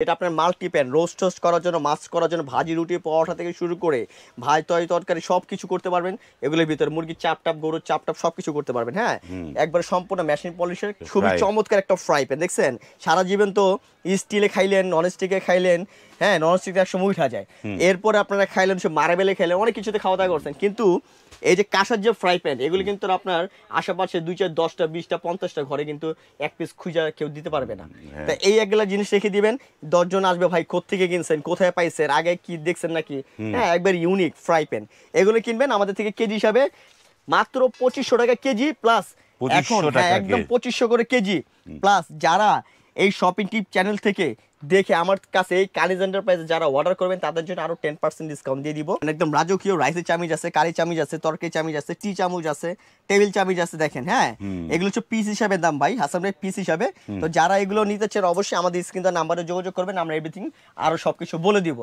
এটা আপনার multi pan roast toast করার জন্য, মাছ করার জন্য, ভাজি রুটি পরোটা থেকে শুরু করে ভাই তরকারি সব কিছু করতে পারবেন। এগুলোর ভিতরে মুরগির চাপ টাপ, গরুর চাপ টাপ সব কিছু করতে পারবেন। হ্যাঁ, একবার সম্পূর্ণ মেশিন পলিশের খুবই চমৎকার একটা ফ্রাই প্যান। দেখছেন সারা জীবন তো স্টিলে খাইলেন, নন স্টিকে খাইলেন, হ্যাঁ নন স্টিকে একসময় উঠা যায়, এরপরে আপনারা খাইলেন সে মার্বেলে খাইলেন, অনেক কিছুতে খাওয়া দাওয়া করছেন, কিন্তু এই যে কাঁসার যে ফ্রাই প্যান এগুলো কিন্তু আপনার আশেপাশে 2-4-10টা 20টা 50টা ঘরে কিন্তু এক পিস খুঁজা কেউ দিতে পারবে না। তা এই একগুলা জিনিস রেখে দিবেন, 10 জন আসবে ভাই কোত্থেকে কিনছেন, কোথায় পাইছেন, আগে কি দেখছেন নাকি, হ্যাঁ একবার ইউনিক ফ্রাই প্যান। এগুলো কিনবেন আমাদের থেকে কেজি হিসাবে মাত্র 2500 টাকা কেজি প্লাস। এখন হ্যাঁ একদম 2500 করে কেজি প্লাস। যারা এই শপিং টিপ চ্যানেল থেকে দেখে আমার কাছে এই কানিজ এন্টারপ্রাইজে যারা অর্ডার করবেন তাদের জন্য আরো 10% ডিসকাউন্ট দিয়ে দিব। একদম রাজকীয় রাইসের চামিচ আছে, কারি চামিচ আছে, তরকারি চামিচ আছে, টি চামচ আছে, টেবিল চামিচ আছে। দেখেন হ্যাঁ এগুলো হচ্ছে পিস হিসাবে দাম ভাই, হাসান ভাই পিস হিসাবে। তো যারা এগুলো নিতে চান অবশ্যই আমাদের স্ক্রিন নাম্বারে যোগাযোগ করবেন, আমরা এভরিথিং আরো সবকিছু বলে দিব।